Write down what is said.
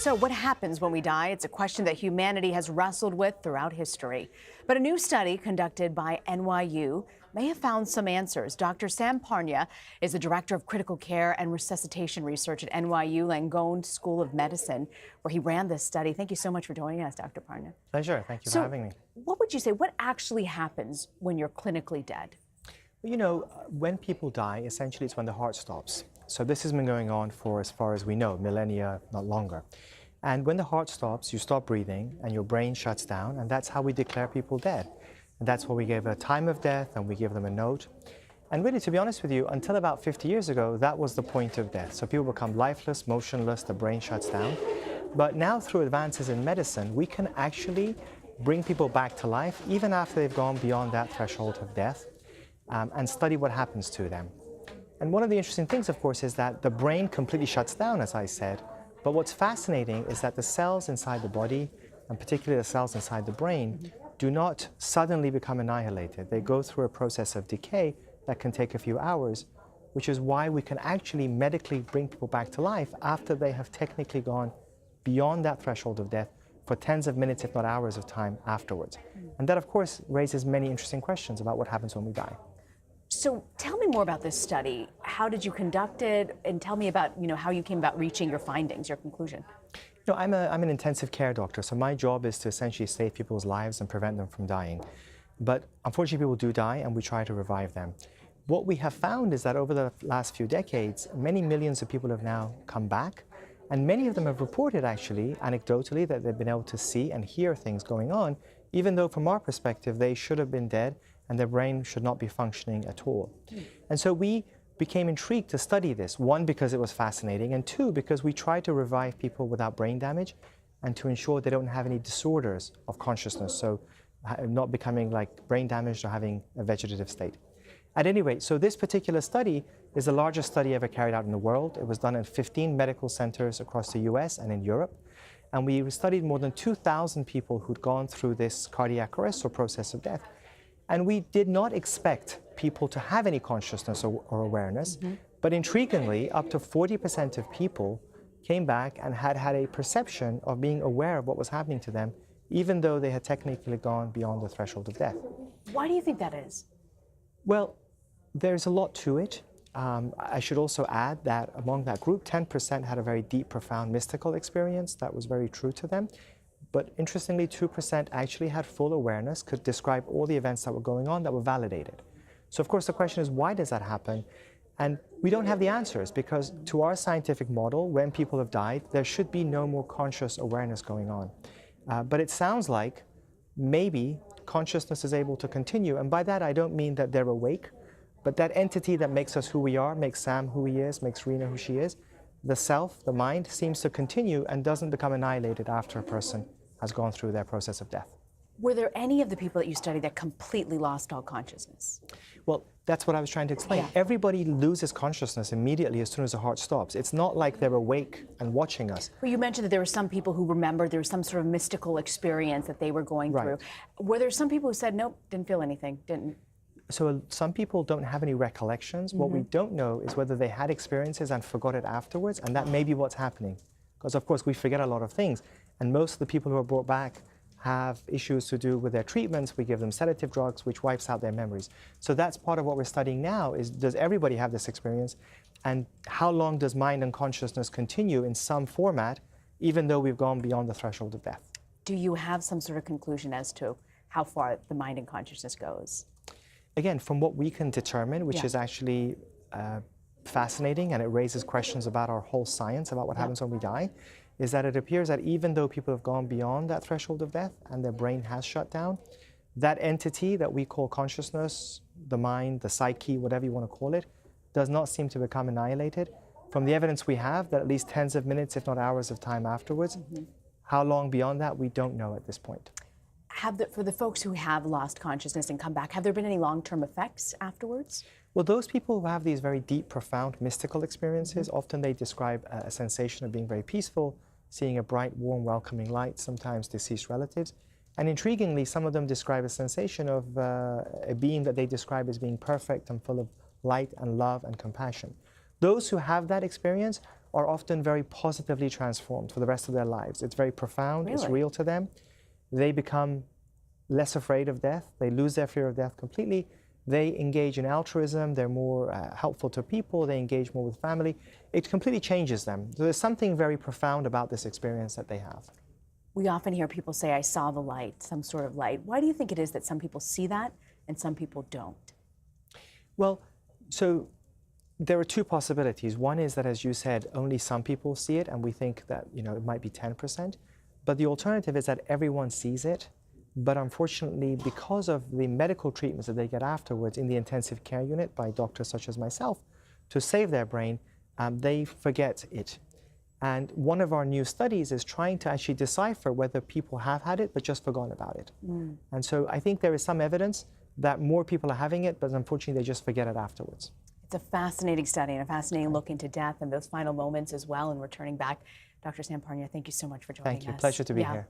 So, what happens when we die? It's a question that humanity has wrestled with throughout history. But a new study conducted by NYU may have found some answers. Dr. Sam Parnia is the director of critical care and resuscitation research at NYU Langone School of Medicine, where he ran this study. Thank you so much for joining us, Dr. Parnia. Pleasure. Thank you for having me. What would you say? What actually happens when you're clinically dead? You know, when people die, essentially it's when the heart stops. So this has been going on for, as far as we know, millennia, not longer. And when the heart stops, you stop breathing and your brain shuts down, and that's how we declare people dead. And that's why we give a time of death and we give them a note. And really, to be honest with you, until about 50 years ago, that was the point of death. So people become lifeless, motionless, the brain shuts down. But now through advances in medicine, we can actually bring people back to life even after they've gone beyond that threshold of death, and study what happens to them. And one of the interesting things, of course, is that the brain completely shuts down, as I said. But what's fascinating is that the cells inside the body, and particularly the cells inside the brain, do not suddenly become annihilated. They go through a process of decay that can take a few hours, which is why we can actually medically bring people back to life after they have technically gone beyond that threshold of death for tens of minutes, if not hours of time afterwards. And that, of course, raises many interesting questions about what happens when we die. So tell me more about this study. How did you conduct it? And tell me about, how you came about reaching your findings, your conclusion. I'm an intensive care doctor, so my job is to essentially save people's lives and prevent them from dying. But unfortunately, people do die, and we try to revive them. What we have found is that over the last few decades, many millions of people have now come back, and many of them have reported, actually, anecdotally, that they've been able to see and hear things going on, even though from our perspective, they should have been dead and their brain should not be functioning at all. And so we became intrigued to study this, one, because it was fascinating, and two, because we tried to revive people without brain damage and to ensure they don't have any disorders of consciousness, so not becoming like brain damaged or having a vegetative state. At any rate, so this particular study is the largest study ever carried out in the world. It was done in 15 medical centers across the US and in Europe. And we studied more than 2,000 people who'd gone through this cardiac arrest or process of death. And we did not expect people to have any consciousness or awareness, but intriguingly, up to 40% of people came back and had a perception of being aware of what was happening to them, even though they had technically gone beyond the threshold of death. Why do you think that is? Well, there's a lot to it. I should also add that among that group, 10% had a very deep, profound mystical experience that was very true to them. But interestingly, 2% actually had full awareness, could describe all the events that were going on that were validated. So of course the question is, why does that happen? And we don't have the answers, because to our scientific model, when people have died, there should be no more conscious awareness going on. But it sounds like maybe consciousness is able to continue. And by that, I don't mean that they're awake, but that entity that makes us who we are, makes Sam who he is, makes Rena who she is, the self, the mind, seems to continue and doesn't become annihilated after a person has gone through their process of death. Were there any of the people that you studied that completely lost all consciousness? Well, that's what I was trying to explain. Yeah. Everybody loses consciousness immediately as soon as the heart stops. It's not like they're awake and watching us. Well, you mentioned that there were some people who remembered there was some sort of mystical experience that they were going through. Were there some people who said, nope, didn't feel anything, didn't? So some people don't have any recollections. What we don't know is whether they had experiences and forgot it afterwards, and that may be what's happening. Because of course we forget a lot of things, and most of the people who are brought back have issues to do with their treatments. We give them sedative drugs, which wipes out their memories. So that's part of what we're studying now, is does everybody have this experience? And how long does mind and consciousness continue in some format, even though we've gone beyond the threshold of death? Do you have some sort of conclusion as to how far the mind and consciousness goes? Again, from what we can determine, which is actually fascinating, and it raises questions about our whole science, about what happens when we die, is that it appears that even though people have gone beyond that threshold of death and their brain has shut down, that entity that we call consciousness, the mind, the psyche, whatever you want to call it, does not seem to become annihilated. From the evidence we have, that at least tens of minutes, if not hours of time afterwards. How long beyond that, we don't know at this point. For the folks who have lost consciousness and come back, have there been any long-term effects afterwards? Well, those people who have these very deep, profound, mystical experiences, often they describe a sensation of being very peaceful, seeing a bright, warm, welcoming light, sometimes deceased relatives. And intriguingly, some of them describe a sensation of a being that they describe as being perfect and full of light and love and compassion. Those who have that experience are often very positively transformed for the rest of their lives. It's very profound, it's Really? real to them. They become less afraid of death, they lose their fear of death completely. They engage in altruism, they're more helpful to people, they engage more with family. It completely changes them. So there's something very profound about this experience that they have. We often hear people say, I saw the light, some sort of light. Why do you think it is that some people see that and some people don't? Well, so there are two possibilities. One is that, as you said, only some people see it, and we think that it might be 10%. But the alternative is that everyone sees it, but unfortunately, because of the medical treatments that they get afterwards in the intensive care unit by doctors such as myself, to save their brain, they forget it. And one of our new studies is trying to actually decipher whether people have had it but just forgotten about it. And so I think there is some evidence that more people are having it, but unfortunately they just forget it afterwards. It's a fascinating study and a fascinating look into death and those final moments as well and returning back. Dr. Sam Parnia, thank you so much for joining us. Thank you. Pleasure to be here.